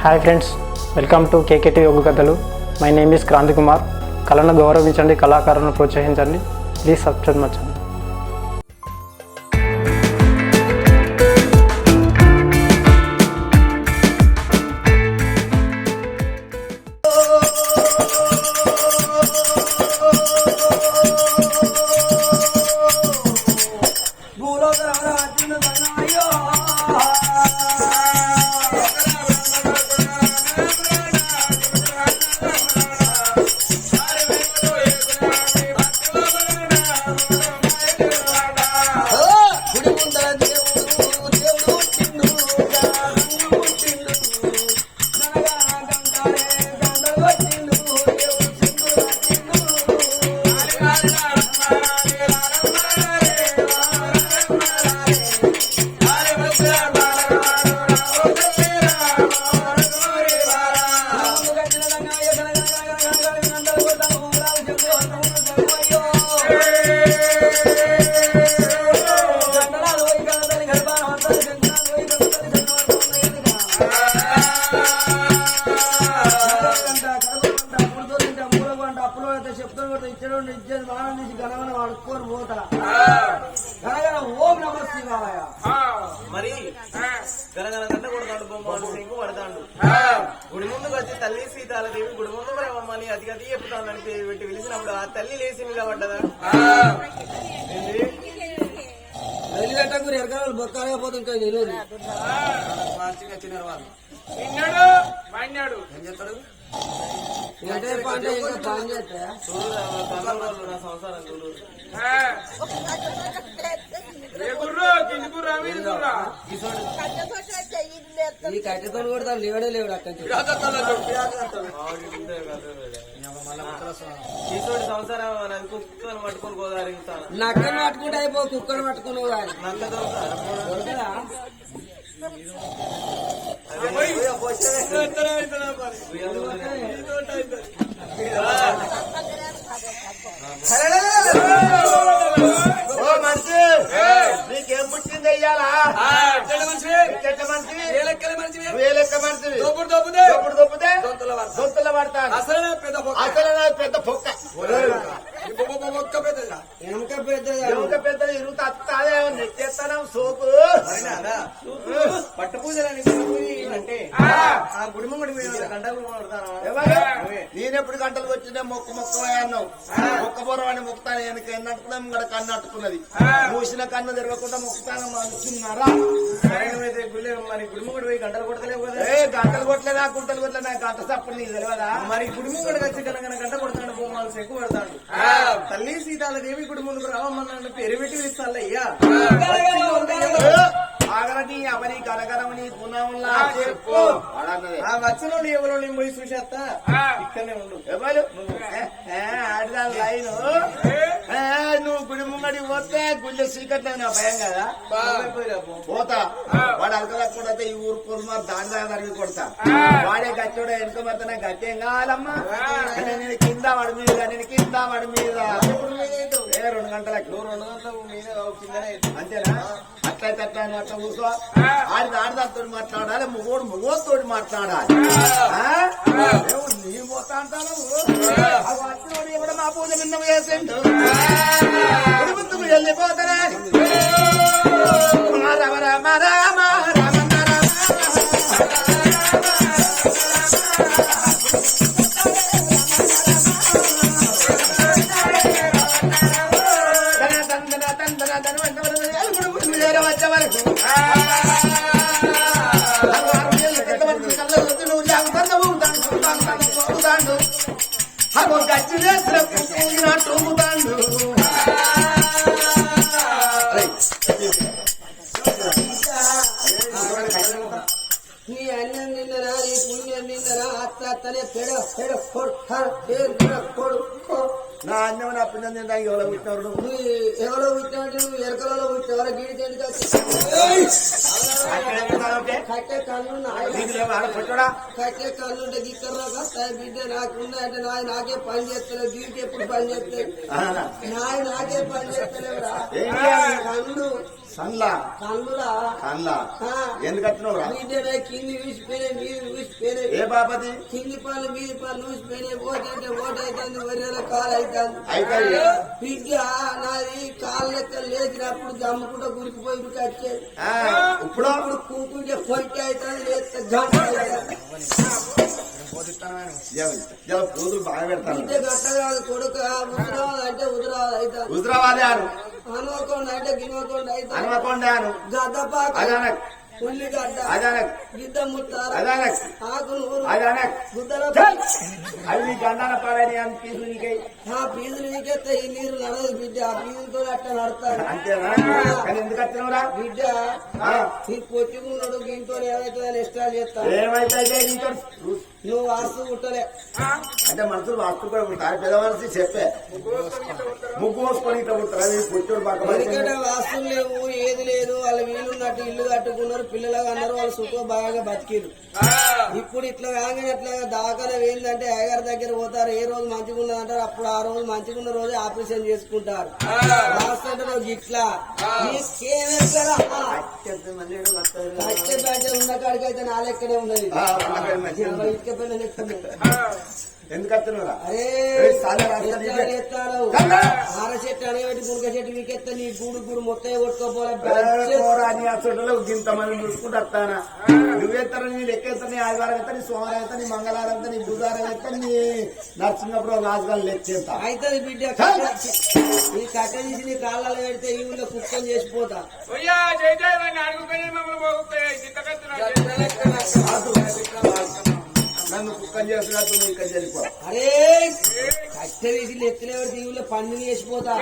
Hi friends, welcome to KKT యోగ కథలు. My name is Kranthi Kumar. కళను గౌరవించండి, కళాకారులను ప్రోత్సహించండి. Please subscribe my channel. మరి గనగన కొడతాడు బొమ్మలు శంకు పడతాడు. గుడి ముందుకు వచ్చి తల్లి సీతాలదేవి గుడి ముందు మమ్మల్ని అతి అతి చెప్తానని పెట్టి పిలిచినప్పుడు ఆ తల్లి లేచి మీద పడ్డదా? ఎరకాలు బొక్కాగా పోతే ఇంకా తెలియదు. మంచిగా వచ్చిన వాళ్ళు ఏం చెప్తాడు? సంసారం చూడు ఈ కట్టెతో కూడా లేవడే లేవుడు అక్కడి సంసారం కుక్కను పట్టుకొని గోదావరిస్తాను. నక్కను పట్టుకుంటే అయిపో, కుక్కను పట్టుకున్నావు కానీ నల్ల మనిషి నీకేం పుట్టింది అయ్యాలా? వేలెక్క మనిషి దొప్పుదే దొంతుల పడతాను. అసలు పెద్ద పొక్క వెనక పెద్దది పెద్దది ఇరుగుతా అదే నెట్టేస్తాను సోపు పట్టు పూజలని అంటే ఆ గుడిమడి గంటలు నేనెప్పుడు గంటలు వచ్చినా మొక్కమే అన్నావు. మొక్క పొరవాడిని మొక్కుతాను. వెనక ఎన్నట్టుకున్నా ఇక్కడ కన్ను అట్టుకున్నది. మూసిన కన్ను తెరవకుండా మొక్కుతాను అనుకున్నారా? మరి గుడిముగుడు పోయి గంటలు కొట్టలేవు కదా? గంటలు కొట్టలేదా గుంటలు కొట్టలేదా? గంట తప్పుడు నీకు తెలియదా? మరి గుడిముగుడు వచ్చి కనుక గంట కొడతాడు, బొమ్మలు ఎక్కువ పెడతాడు. తల్లి సీతాలదేవి గుడి ముందుకు రావమ్మన్నాడు, పేరు పెట్టి పిలుస్తాను అయ్యా. ఆగరని అవని కనకరమని పునములా చెప్పు. ఆ వచ్చిన ఎవరో నేను పోయి చూసేస్తా. ఇక్కడనే ఉండు. ఎవరు ఆడదాని లైను నువ్వు గుడి ముంగడి పోతే గుళ్ళె చీకట్లే నా భయం కదా. పోతా వాడు అలకలకుండా ఈ ఊరు పొలమారు దాని దాకా తరిగి కొడతా. వాడే గచ్చోడే వెనుక మరితే నాకు గట్టేం కావాలమ్మా. నేను కింద వాడి మీద, నేను కింద వాడి మీద 2 గంటలకు 2 గంటలకు మీద కిందనే. అంతేనా? అట్లయితే అట్లా అట్లా కూర్చో. ఆడదాంతో మాట్లాడాలి, మొగోడితో మాట్లాడాలి. నీ పోతా అంటాను వచ్చినోడు ఎవడ మా పూజ నిన్న చేసిండు ముందుకు వెళ్ళిపోతారా? రామ రామ రామ రామ వచ్చే వరకు గచ్చి వేసినట్టు నీ అన్నం నిన్నరా, నీ పుణ్యం నిన్నరా, అత్తనే పెడ పెడ కొడు నా అన్నం నా పిల్లలు తినడానికి ఎవరో పుట్టినవారు? నువ్వు ఎవరో పుట్టినట్టు నువ్వు ఎరకలలో పుట్టినవరా? గీడి తిండి కట్టే కళ్ళు కట్టే కళ్ళు ఉంటే గిక్కర్రా కస్తాయి బిడ్డ. నాకున్నా అంటే నాకే పని చేస్తలేదు. గీడికి ఎప్పుడు పని చేస్తలేదు. నాకే పని చేస్తలేవురా. కళ్ళు కళ్ళురా కళ్ళురా కళ్ళ ఎందుకు వచ్చినవురా? బిడ్డ కింది వీసిపోయినాయి, మీరు ఊసిపోయినాయి. ఏ బాపతి కింది పళ్ళు మీది పళ్ళు ఊసిపోయినాయి. ఓటంటే ఓటు అవుతుంది, వరిల కాలు అవుతుంది. అయితే బిడ్డ నాది కాళ్ళ లెక్క లేచినప్పుడు జమ్ముకుంటా గురికిపోయి వచ్చేది. ఇప్పుడు ఇప్పుడు కూకుంటే పొట్టి అవుతుంది, లేస్తే గంట అవుతుంది. రోజులు బాగా పెడతాను బిడ్డ గట్ట కాదు కొడుకు, ఉదరావాలి అంటే ఉదరావాలి అవుతుంది. హుజరాబాద్ ఆను హనుమకొండ అంటే గినుమకొండ అవుతుంది. హనుమకొండ ఆను గద్దపాక అదానక్ ఉల్లిగడ్డ అదానక్ గిద్ద ముట్టారు అదానక్ ఆకునూరు అదానక్ గుద్దల అవి నీ గండాన పాలని అని తీసు నీకై ఆ పీజులు నీకెత్తే ఈ నీరు నడదు బిడ్డ. ఆ పీజులతో అట్ట నడతాడు అంతేనా కానీ ఎందుకు వచ్చినవురా బిడ్డ. నీ పొచ్చుకున్నాడు దీంతో ఏమైతుందని ఇష్టాలు చేస్తాను. ఏమైతే నీతో నువ్వు వాస్తు పుట్టలే. అంటే మనుషులు వాస్తు కూడా ఉంటారు పెద్ద మనిషి చెప్పే ముగ్గు మోసుకొని ఇట్లా ఉంటారు అవి పుట్టూరు పక్క ఎందుకంటే వాస్తులు లేవు, ఏది లేదు. వాళ్ళు వీలున్నట్టు ఇల్లు కట్టుకున్నారు, పిల్లలుగా అన్నారు, వాళ్ళు సుఖం బాగా బతికిరు. ఇప్పుడు ఇట్లా కాగానే ఇట్లా దాఖలు ఏంటంటే అయ్యగారి దగ్గర పోతారు. ఏ రోజు మంచిగా ఉన్నదంటారు, అప్పుడు ఆ రోజు మంచిగా ఉన్న రోజు ఆపరేషన్ చేసుకుంటారు. వాస్తు అంటే రోజు ఇట్లా ఉన్న కాడికైతే నా లెక్కనే ఉన్నది. ఇటుక పైన లెక్క ఎందుకు వచ్చినవురా అరే ఆర చెట్టు అనేవాటి మునగ చెట్టు వీకెత్తా నీ గూడు మొత్తం కొట్టుకోపోలే. ఇంత మంది చూసుకుంటూ వస్తానా నువ్వెత్తారు నీ లెక్కేస్తా నీ ఆదివారం ఎత్తా నీ సోమవారం ఎత్తా నీ మంగళవారం ఎత్తా నీ బుధవారం ఎత్తా నీ నరసింహపురం రాజుగారు లెక్కేస్తా అయితే బిడ్డ నీ కట్ట తీసి నీ కాళ్ళలో పెడితే ఈ ఊళ్ళో కుక్కని చేసిపోతా. నన్ను కుక్కని చేస్తున్నట్టు నువ్వు ఇక్కడ చనిపో. అరే కట్ట తీసి నెత్తిన పెడితే ఈ ఊళ్ళో పందిని చేసిపోతా.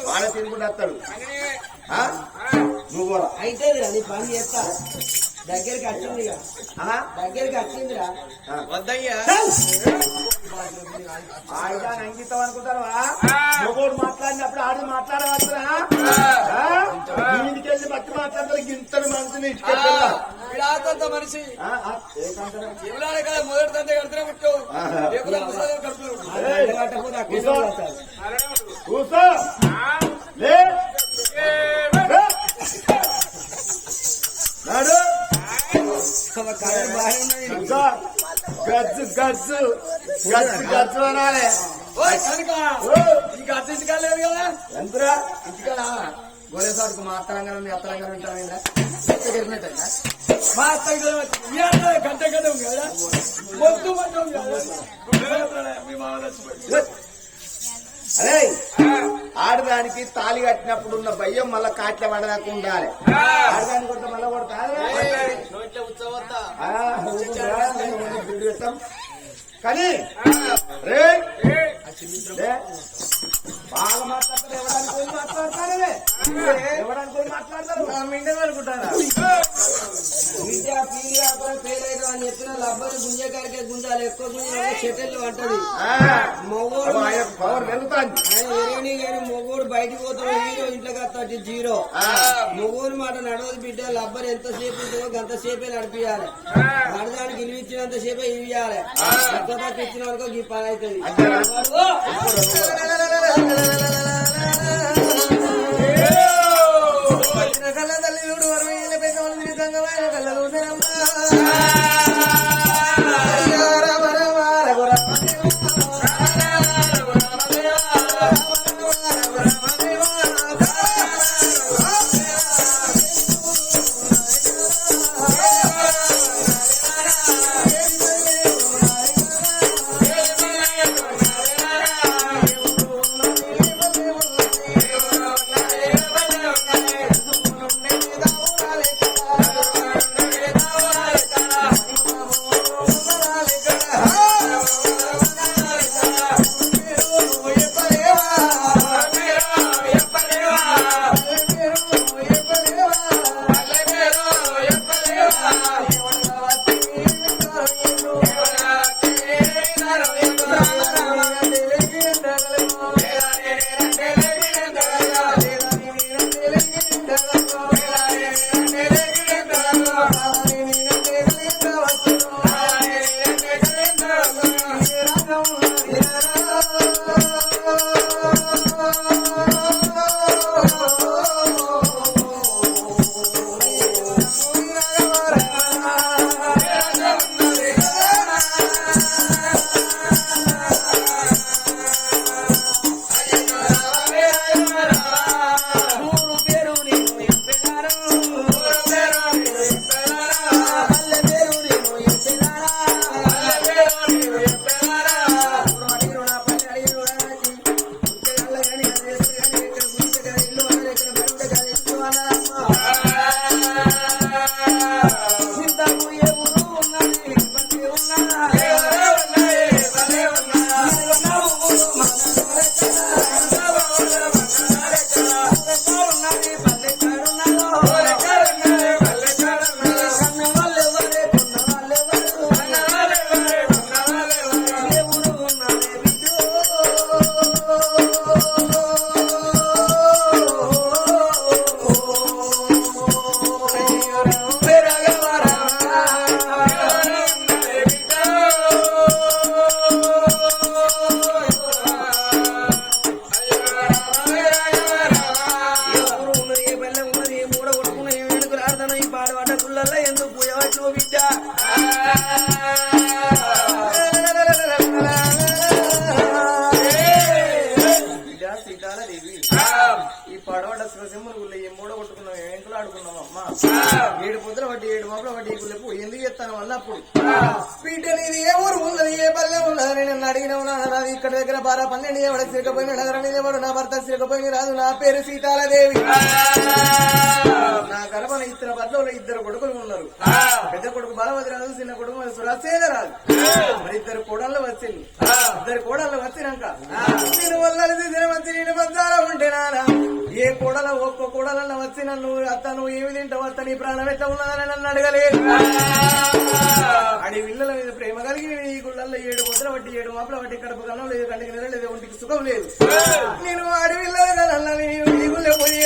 వాడ తినుకుంటూ వస్తాడు నువ్వు కూడా అయితే నీ పని చేస్తా. దగ్గరికి వచ్చిందిగా, దగ్గరికి వచ్చిందిరా. వద్దయ్యా ఆయుధాన్ని అంకితం అనుకుంటారా మొగోడు మాట్లాడినప్పుడు ఆడు మాట్లాడవచ్చురా ఇంటికెళ్ళి బట్టి మాట్లాడతారు ఇంతటి మనిషిని విడాతంత మనిషి ఎవరాడే కదా మొదటి తండ్రి కడుతూనే పుట్టావు. కూర్చో లే నాడు గజ్జు గజ్జు గజ్జు గజ్జు అనాలి. నీకు అర్థం కాలేదు కదా ఎంతరా ఇంటికాడ గోలేసాడుకు మా అత్తరంగా ఉంది, అత్తరంగా ఉంటామైందా మా అత్త గంట గంట ఉంది కదా మొత్తం అరే ఆడదానికి తాళి కట్టినప్పుడు ఉన్న భయం మళ్ళా కాట్ల పడదాకా ఉండాలి. ఆడదాన్ని కొట్ట మళ్ళా కొడతా కానీ రే బాగా మాట్లాడతారు. ఎవడానికి పోయి మాట్లాడతారే ఎవడానికి పోయి మాట్లాడతారు మిండని అనుకుంటారా విద్య పీలి కాకుండా ఫెయిల్ అయితే అని చెప్పిన లబ్బని గుంజకాడికే గుంజాలి. ఎక్కువ గుంజ షెటెల్ అంటది. మొగోడు పవర్ వెళ్తాను ఆయన ఎరగని కానీ మొగోడు బయటకు పోతాడు, హీరో ఇంట్లోకి వస్తాడు జీరో. మొగోడు మాట నడవదు బిడ్డ. లబ్బర్ ఎంతసేపు ఉంటుందో గంతసేపే నడిపియాలి. నడదానికి ఇల్లు సేపే ఇవ్వాలి. ఎక్కువ ఇచ్చిన వరకు ఈ పని అవుతుంది. కళ్ళ తల్లి చూడు వరవైన పెద్దవాళ్ళు నిజంగా కళ్ళలు నువ్వు బిడ్డ సీతాలదేవి ఈ పడవడ శివసింహులు గుళ్ళ ఏ మూడ కొట్టుకున్నాం ఎంకులు ఆడుకున్నాం అమ్మా 7 పొద్దుల వడ్డీ 7 మాపల వడ్డీ గుళ్ళకు ఎందుకు చెప్తాను అన్నప్పుడు బిడ్డ నీది ఏ ఊరు ఉన్నది ఏ పల్లె ఉన్నదని నన్ను అడిగిన నాది ఇక్కడ దగ్గర 12-12 ఎవడ సిరకపోయిన నగరం ఎవడు నా భర్త సిరకపోయిన రాదు నా పేరు సీతాలదేవి నా గర్భన ఇద్దరు బద్దలో 2 కొడుకులు ఉన్నారు పెద్ద కొడుకు బాలవతి రాదు చిన్న కొడుకు సురసేన రాదు మరి 2 కోడళ్ళు వచ్చింది 2 కోడళ్ళు వచ్చినాక నేను వచ్చి నేను బద్దాల ఉంటే నానా ఏ కోడల ఒక్క కోడలన్న వచ్చి నన్ను అత్త నువ్వు ఏమి తింటావు అత్త నీ ప్రాణం ఎట్లా ఉన్నదని నన్ను అడగలేదు అడి విల్లల మీద ప్రేమ కలిగి ఈ గుళ్ళల్లో 7 పొద్దుల వడ్డీ 7 మాపల వడ్డీ కడుపు కనం లేదు కంటికి నెల లేదు ఒంటికి సుఖం లేదు నేను అడి విల్లల కదన్నా ఈ గుళ్ళే పోయి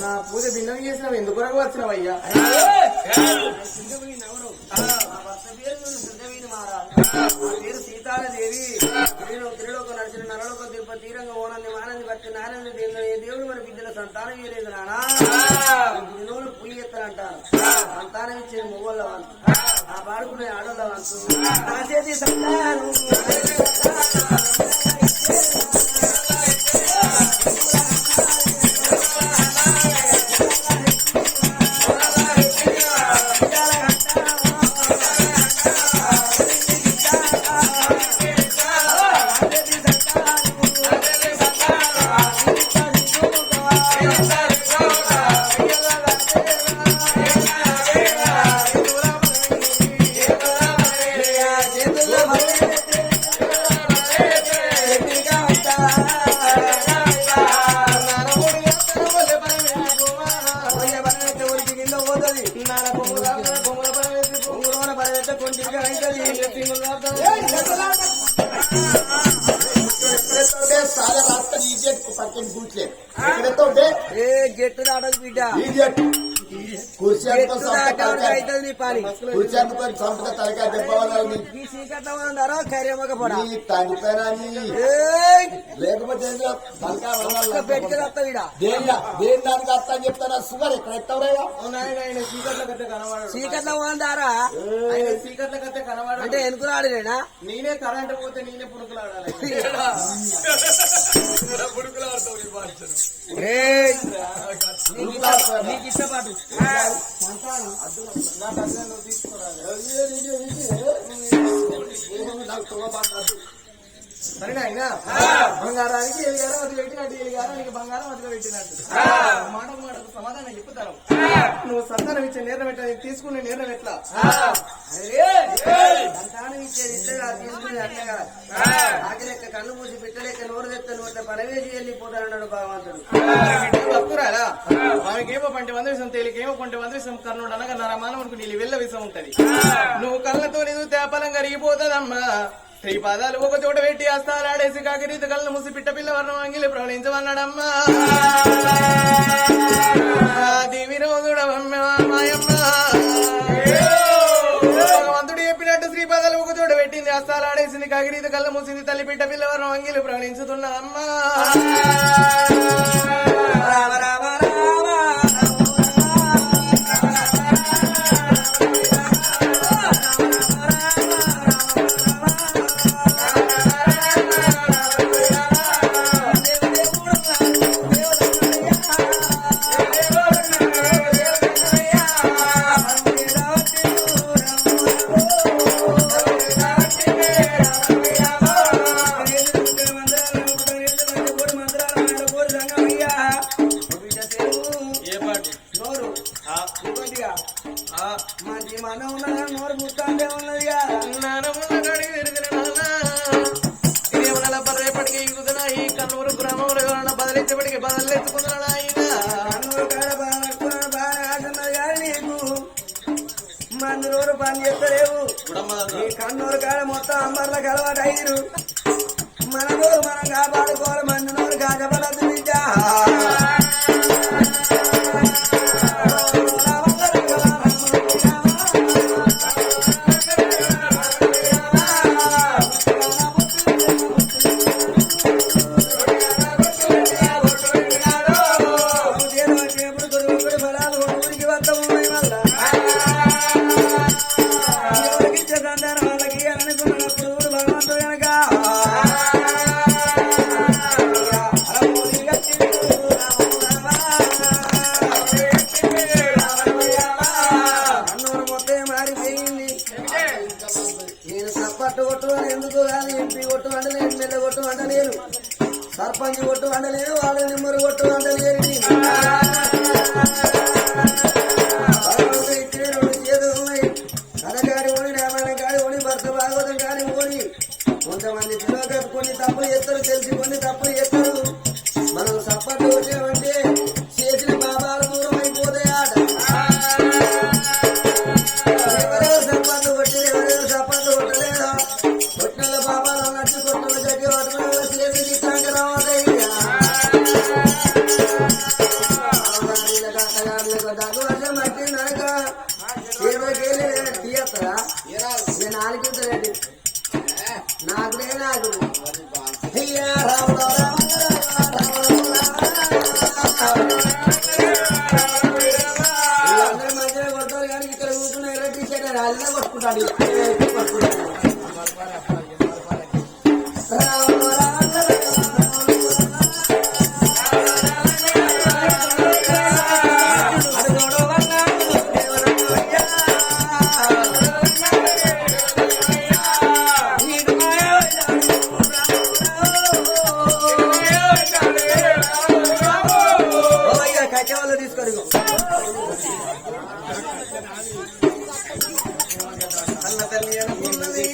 నా పూజ భిన్నం చేసినావు ఎందుకు వచ్చినావయ్యా పేరు సీతాలదేవి త్రిలోక నడిచిన నరలోక తిరుపతి తీరంగా ఓనంది మానంది భక్తి నానంది దేవుడు మన బిడ్డల సంతానం ఇవ్వలేదు నానా వినోడు పుయ్యి ఎత్తనంటారు సంతానం ఇచ్చేది మొగోళ్ళ వంతు ఆ పాడుకునే ఆడోళ్ళ వంతు నా చేతి సంతానం గెట్టు దాటదు బిడ్డ లేకపోతే చెప్తారా షుగర్ ఎక్కడ ఎత్తవరా చీకట్లో ఉందారా చీకట్ల కట్టే కనవాడు అంటే ఎందుకు రాడలేనా నేనే కరెంట్ పోతే నేనే పుడుకులాడాలి నీకు ఇష్టపాటు సరేనా అయినా బంగారానికి ఎలిగారం అది పెట్టినట్టు ఎలిగారానికి బంగారం అదిగా పెట్టినట్టు మాటకు మాటకు సమాధానం చెప్తాను నువ్వు సంతానం ఇచ్చే నిర్ణయం ఎట్లా తీసుకునే నిర్ణయం ఎట్లా సంతానం ఇచ్చేది ఇట్లా తీసుకుని అట్లా ఆకలేక కళ్ళు మూసి పెట్టలేక నోరు తెత్త నోట్ల పడవేసి వెళ్ళిపోతాడన్నాడు భగవంతుడు వస్తురాలా ఆమెకేమో 20 విషయం తేలికేమో 20 విషయం కర్ణుడు అనగా నా మానవునికి నీళ్ళు వెళ్ళ విషయం ఉంటది నువ్వు కళ్ళతో నీదు తేపలం కరిగిపోతుందమ్మా శ్రీ పాదాలు ఒక చోట పెట్టి అస్తాలాడేసి కాకిరీత కళ్ళను మూసి పిట్ట పిల్ల వర్ణం అంగిలి ప్రవళించమన్నాడమ్మా దేవి రోజుడమ్మా భగవంతుడు చెప్పినట్టు శ్రీపాదాలు ఒక చోట పెట్టింది అస్తాలాడేసింది కాకిరీత కళ్ళ మూసింది తల్లి పిట్ట పిల్ల వర్ణం అంగిలి ప్రవళించుతున్నదమ్మా రామ రామ బదిలించబడికి బదలెత్తుకున్నాడు ఆయన మందులోరు పని చేస్తలేవు ఈ కన్నూరు కాడ మొత్తం అంబర్లకు అలవాటు అయ్యారు మన నోరు మనం కాపాడుకోవాలి మంది నోరు కాజపడద్దు బిడ్డ ఫలాలు బద్దం ఉన్నాయి వల్ల ఎవరికి ఇచ్చే సంతానం వాళ్ళకి అనుకున్నప్పుడు భగవంతుడు కనుక అన్నూరు మొత్తం మారిపోయింది. నేను సప్పట్టు కొట్టు అని ఎందుకు కాదు, ఎంపీ కొట్టు అంటలేను, ఎమ్మెల్యే కొట్టు అంటలేను, సర్పంచ్ కొట్టు అంటలేను, వాడు నెంబరు కొట్టు అంటలేను. ఇచ్చే రెండు చేతులు ఉన్నాయి. కథగాడి ఓడి, రామాయణ గాడి ఓడి, భర్త భాగవతం గాడి ఓడి. కొంతమంది పిల్లలు కొన్ని తప్పులు చేస్తారు, తెలిసి కొన్ని తప్పులు చేస్తారు. మనం సప్పట్టు కొట్టామంటే చేసిన పాపాలు దూరం అయిపోతాయాట. ఎవరెవరు సప్పట్లు కొట్టారు, ఎవరెవరు సప్పట్లు కొట్టలేదా, కొట్టిన పాపాలు అన్నట్టు కొట్టిన గట్టి కొట్టిన చేసి ఇట్లాంటి రావతాయి. దగ్గు వర్షం మట్టి నడక ఏదోకెళ్ళి తీయస్తారా నేను ఆలకించలేండి. నాకునే నాకు అందరి మధ్యలో కొడతారు కానీ ఇక్కడ కూర్చున్న ఎలా టీషర్ట్ అల్లే కొట్టుకుంటాడు. కచ్చేవాళ్ళు తీసుకోరు అన్న తల్లి అనుకున్నది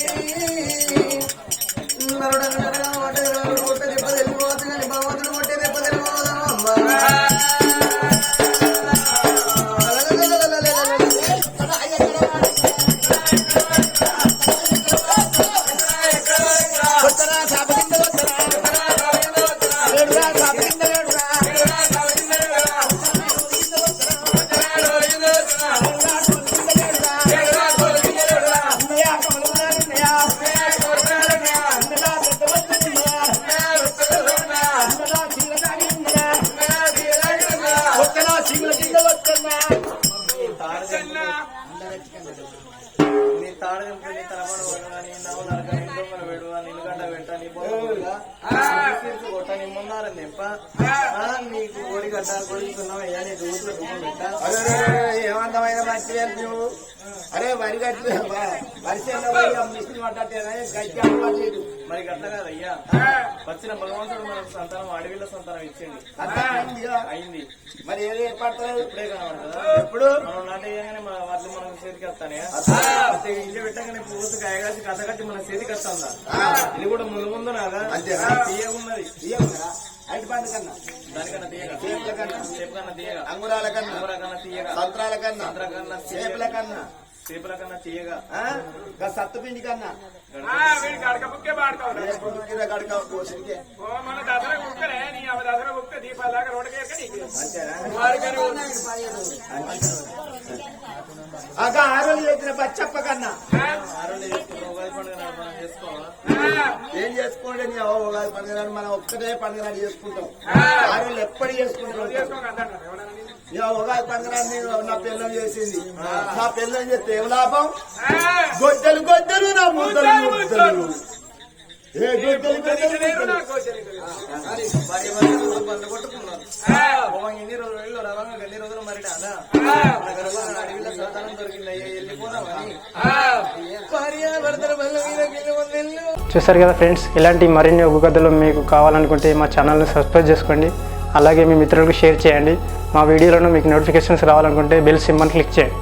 కొట్టే దెబ్బ తెలిపోతుంది, భగవంతుడు కొట్టే దెబ్బ తెలిపోదాం అమ్మ. నీ తాడు నీ తలపడ కొట్టని నవ్వులక ఇంట్లో పెడు నిలుగడ్డ పెట్టని కొట్ట నీ మున్నారని తెప్ప నీకు కోడి కట్ట కొడుకున్నావు అయ్యా నీ దూసులు పెట్ట. ఏమంతమైన మంచి నువ్వు అరే వరి కట్టి వరిసేలో మిషన్ పట్టేనా గట్టి అలవాట్లేదు మరి గట్ల కాదయ్యా. వచ్చిన భగవంతుడు మనకు సంతానం అడవిలో సంతానం ఇచ్చింది అయింది. మరి ఏది ఏర్పడతారు ఇప్పుడే కనబడుతుందా? ఎప్పుడు మనం నాటేయగానే మన వాటిని మనం చేతికి వస్తానే ఇల్లు పెట్టగానే పూర్తి కాయగాసి కథ కట్టి మన చేతికి వస్తుందా? ఇది కూడా ముందు ముందు నాగా తీయగున్నది. తీయగున్నదా? అరటి పండు కన్నా దానికన్నా తీయగా, సేపుల కన్నా సేపు కన్నా తీయగా, అంగురాల కన్నా కన్నా తీయగా, సంత్రాల కన్నా సంత్ర కన్నా సేపుల కన్నా సేపుల కన్నా తీయగా, సత్తు పిండి కన్నా గడక పోషకే ఆరోజు చేసిన పచ్చప్ప కన్నా ఏం చేసుకోండి ఉగాది పండుగ మనం ఒక్కటే పండుగ చేసుకుంటాం. ఆరోజు ఎప్పుడు చేసుకుంటాం ఉగాది పండుగ నా పిల్లని చేసింది. నా పిల్లని చేస్తే ఏం లాభం? గొడ్డలు గొడ్డలు నా ముద్దలు ముద్దలు ఎన్ని రోజులు రవంగా ఎన్ని రోజులు మరి అడవిలో సంతానం దొరికింది వెళ్ళిపోదామని చూసారు కదా ఫ్రెండ్స్, ఇలాంటి మరిన్ని ఒగ్గు కథలు మీకు కావాలనుకుంటే మా ఛానల్ని సబ్స్క్రైబ్ చేసుకోండి. అలాగే మీ మిత్రులకు షేర్ చేయండి. మా వీడియోలను మీకు నోటిఫికేషన్స్ రావాలనుకుంటే బెల్ సింబల్ క్లిక్ చేయండి.